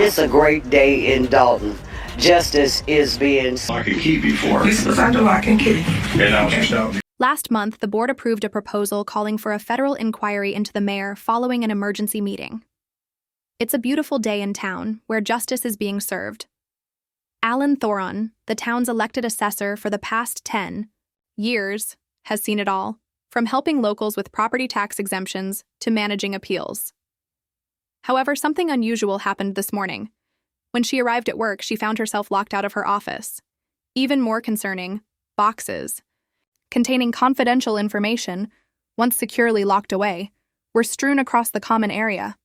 It's a great day in Dalton. Justice is being... Lock and key before. This was under lock and key. And I was just out. Last month, the board approved a proposal calling for a federal inquiry into the mayor following an emergency meeting. It's a beautiful day in town, where justice is being served. Alan Thoron, the town's elected assessor for the past 10 years, has seen it all, from helping locals with property tax exemptions to managing appeals. However, something unusual happened this morning. When she arrived at work, she found herself locked out of her office. Even more concerning, boxes containing confidential information, once securely locked away, were strewn across the common area.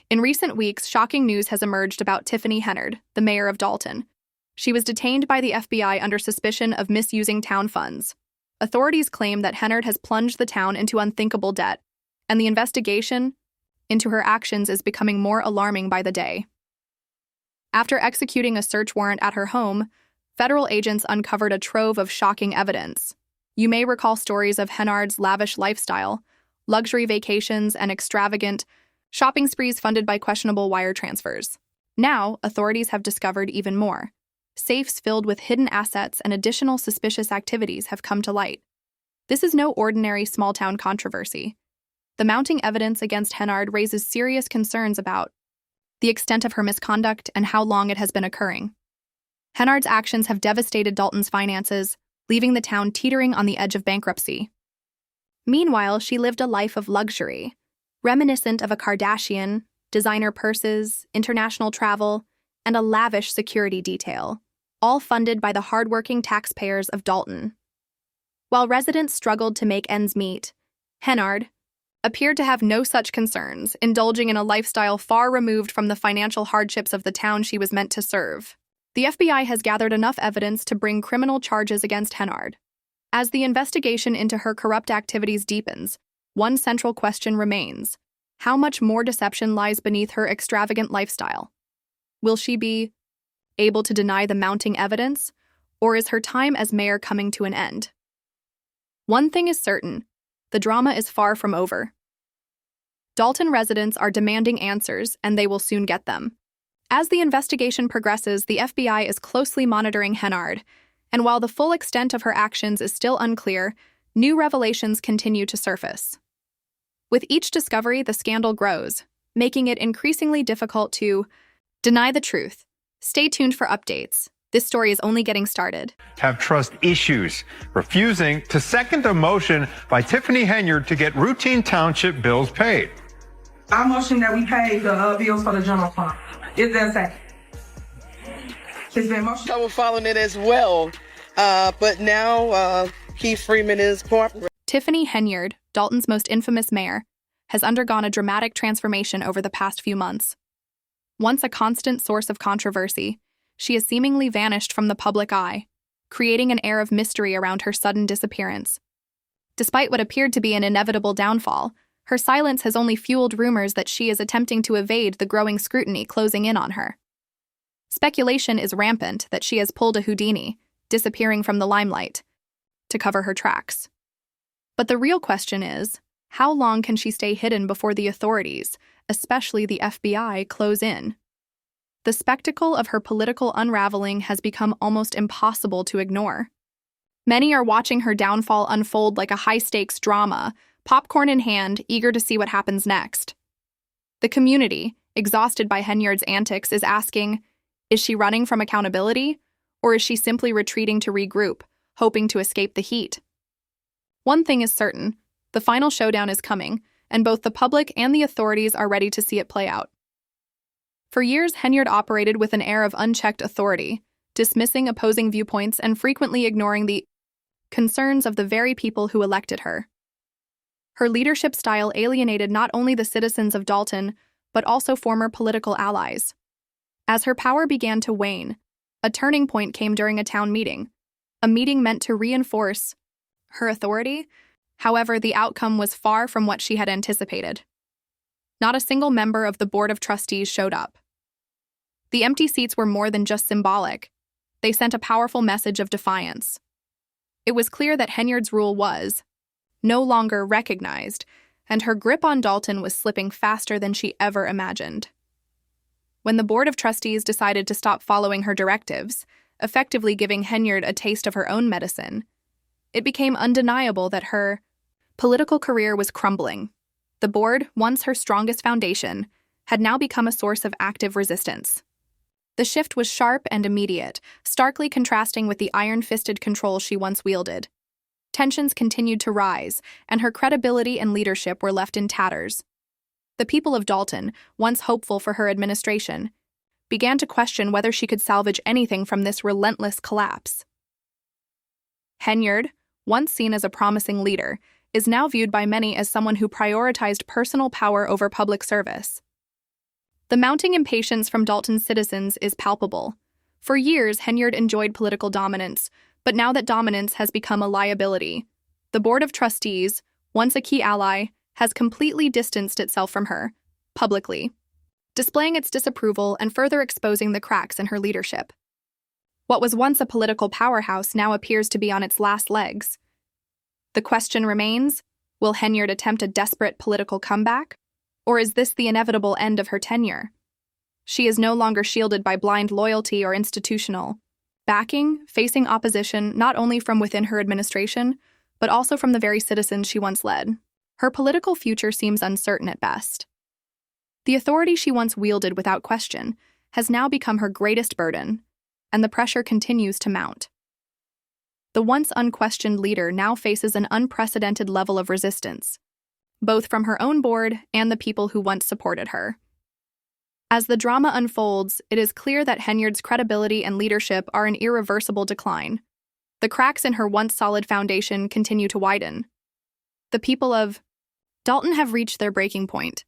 In recent weeks, shocking news has emerged about Tiffany Henyard, the mayor of Dalton. She was detained by the FBI under suspicion of misusing town funds. Authorities claim that Henyard has plunged the town into unthinkable debt, and the investigation into her actions is becoming more alarming by the day. After executing a search warrant at her home, federal agents uncovered a trove of shocking evidence. You may recall stories of Henyard's lavish lifestyle, luxury vacations, and extravagant shopping sprees funded by questionable wire transfers. Now, authorities have discovered even more. Safes filled with hidden assets and additional suspicious activities have come to light. This is no ordinary small-town controversy. The mounting evidence against Henyard raises serious concerns about the extent of her misconduct and how long it has been occurring. Henyard's actions have devastated Dalton's finances, leaving the town teetering on the edge of bankruptcy. Meanwhile, she lived a life of luxury, reminiscent of a Kardashian, designer purses, international travel, and a lavish security detail, all funded by the hardworking taxpayers of Dalton. While residents struggled to make ends meet, Henyard appeared to have no such concerns, indulging in a lifestyle far removed from the financial hardships of the town she was meant to serve. The FBI has gathered enough evidence to bring criminal charges against Henyard. As the investigation into her corrupt activities deepens, one central question remains: how much more deception lies beneath her extravagant lifestyle? Will she be able to deny the mounting evidence, or is her time as mayor coming to an end? One thing is certain: the drama is far from over. Dalton residents are demanding answers, and they will soon get them. As the investigation progresses, the FBI is closely monitoring Henyard, and while the full extent of her actions is still unclear, new revelations continue to surface. With each discovery, the scandal grows, making it increasingly difficult to deny the truth. Stay tuned for updates. This story is only getting started. Have trust issues, refusing to second a motion by Tiffany Henyard to get routine township bills paid. I motion that we pay the bills for the general fund. Is there a second? It's been motioned. I was following it as well, but now Keith Freeman is cooperating. Tiffany Henyard, Dalton's most infamous mayor, has undergone a dramatic transformation over the past few months. Once a constant source of controversy, she has seemingly vanished from the public eye, creating an air of mystery around her sudden disappearance. Despite what appeared to be an inevitable downfall, her silence has only fueled rumors that she is attempting to evade the growing scrutiny closing in on her. Speculation is rampant that she has pulled a Houdini, disappearing from the limelight, to cover her tracks. But the real question is, how long can she stay hidden before the authorities, especially the FBI, close in? The spectacle of her political unraveling has become almost impossible to ignore. Many are watching her downfall unfold like a high-stakes drama, popcorn in hand, eager to see what happens next. The community, exhausted by Henyard's antics, is asking, is she running from accountability, or is she simply retreating to regroup, hoping to escape the heat? One thing is certain: the final showdown is coming, and both the public and the authorities are ready to see it play out. For years, Henyard operated with an air of unchecked authority, dismissing opposing viewpoints and frequently ignoring the concerns of the very people who elected her. Her leadership style alienated not only the citizens of Dalton, but also former political allies. As her power began to wane, a turning point came during a town meeting, a meeting meant to reinforce her authority. However, the outcome was far from what she had anticipated. Not a single member of the Board of Trustees showed up. The empty seats were more than just symbolic. They sent a powerful message of defiance. It was clear that Henyard's rule was no longer recognized, and her grip on Dalton was slipping faster than she ever imagined. when the Board of Trustees decided to stop following her directives, effectively giving Henyard a taste of her own medicine, it became undeniable that her political career was crumbling. The board, once her strongest foundation, had now become a source of active resistance. The shift was sharp and immediate, starkly contrasting with the iron-fisted control she once wielded. Tensions continued to rise, and her credibility and leadership were left in tatters. The people of Dalton, once hopeful for her administration, began to question whether she could salvage anything from this relentless collapse. Henyard, once seen as a promising leader, is now viewed by many as someone who prioritized personal power over public service. The mounting impatience from Dalton's citizens is palpable. For years, Henyard enjoyed political dominance, but now that dominance has become a liability, the Board of Trustees, once a key ally, has completely distanced itself from her, publicly, displaying its disapproval and further exposing the cracks in her leadership. What was once a political powerhouse now appears to be on its last legs. The question remains, will Henyard attempt a desperate political comeback? Or is this the inevitable end of her tenure? She is no longer shielded by blind loyalty or institutional backing, facing opposition not only from within her administration, but also from the very citizens she once led. Her political future seems uncertain at best. The authority she once wielded without question has now become her greatest burden, and the pressure continues to mount. The once unquestioned leader now faces an unprecedented level of resistance, both from her own board and the people who once supported her. As the drama unfolds, it is clear that Henyard's credibility and leadership are in irreversible decline. The cracks in her once solid foundation continue to widen. The people of Dalton have reached their breaking point.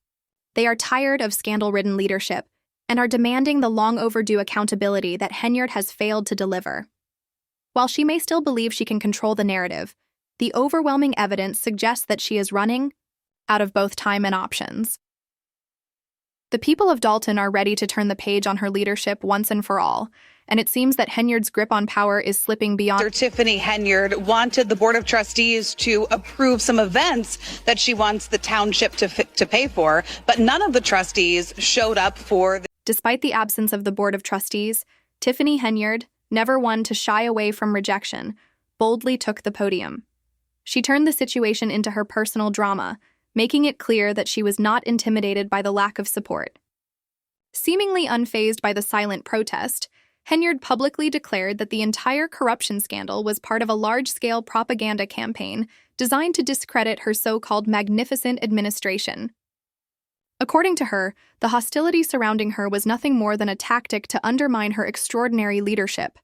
They are tired of scandal-ridden leadership and are demanding the long-overdue accountability that Henyard has failed to deliver. While she may still believe she can control the narrative, the overwhelming evidence suggests that she is running out of both time and options. The people of Dalton are ready to turn the page on her leadership once and for all, and it seems that Henyard's grip on power is slipping beyond. Tiffany Henyard wanted the Board of Trustees to approve some events that she wants the township to pay for, but none of the trustees showed up for the. Despite the absence of the Board of Trustees, Tiffany Henyard, never one to shy away from rejection, boldly took the podium. She turned the situation into her personal drama, making it clear that she was not intimidated by the lack of support. Seemingly unfazed by the silent protest, Henyard publicly declared that the entire corruption scandal was part of a large-scale propaganda campaign designed to discredit her so-called magnificent administration. According to her, the hostility surrounding her was nothing more than a tactic to undermine her extraordinary leadership.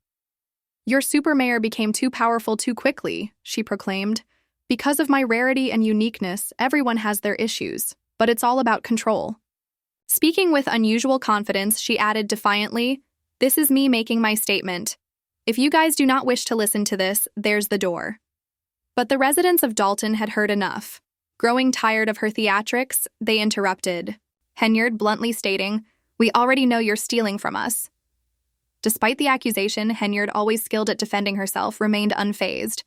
"Your supermayor became too powerful too quickly," she proclaimed. "Because of my rarity and uniqueness, everyone has their issues, but it's all about control." Speaking with unusual confidence, she added defiantly, "This is me making my statement. If you guys do not wish to listen to this, there's the door." But the residents of Dalton had heard enough. Growing tired of her theatrics, they interrupted, Henyard bluntly stating, "We already know you're stealing from us." Despite the accusation, Henyard, always skilled at defending herself, remained unfazed.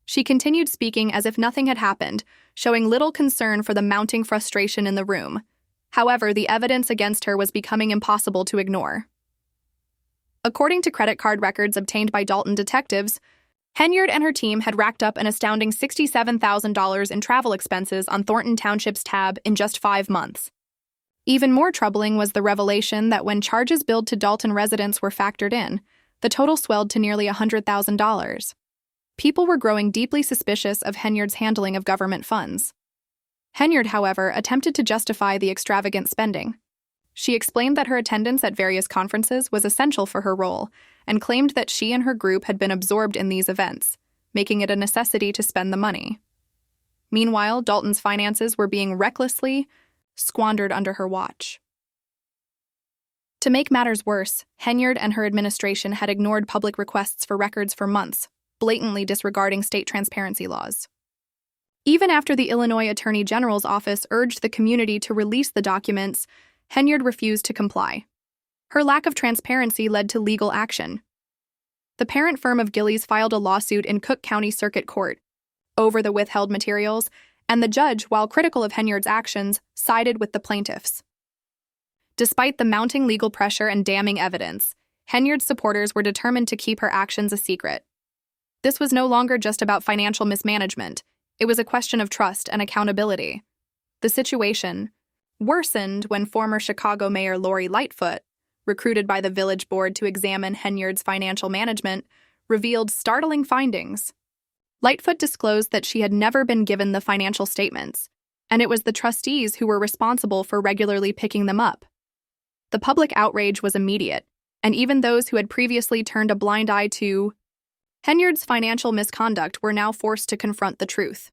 She continued speaking as if nothing had happened, showing little concern for the mounting frustration in the room. However, the evidence against her was becoming impossible to ignore. According to credit card records obtained by Dalton detectives, Henyard and her team had racked up an astounding $67,000 in travel expenses on Thornton Township's tab in just 5 months. Even more troubling was the revelation that when charges billed to Dalton residents were factored in, the total swelled to nearly $100,000. People were growing deeply suspicious of Henyard's handling of government funds. Henyard, however, attempted to justify the extravagant spending. She explained that her attendance at various conferences was essential for her role, and claimed that she and her group had been absorbed in these events, making it a necessity to spend the money. Meanwhile, Dalton's finances were being recklessly squandered under her watch. To make matters worse, Henyard and her administration had ignored public requests for records for months, blatantly disregarding state transparency laws. Even after the Illinois Attorney General's office urged the community to release the documents, Henyard refused to comply. Her lack of transparency led to legal action. The parent firm of Gillies filed a lawsuit in Cook County Circuit Court over the withheld materials, and the judge, while critical of Henyard's actions, sided with the plaintiffs. Despite the mounting legal pressure and damning evidence, Henyard's supporters were determined to keep her actions a secret. This was no longer just about financial mismanagement. It was a question of trust and accountability. The situation worsened when former Chicago Mayor Lori Lightfoot, recruited by the village board to examine Henyard's financial management, revealed startling findings. Lightfoot disclosed that she had never been given the financial statements, and it was the trustees who were responsible for regularly picking them up. The public outrage was immediate, and even those who had previously turned a blind eye to Henyard's financial misconduct were now forced to confront the truth.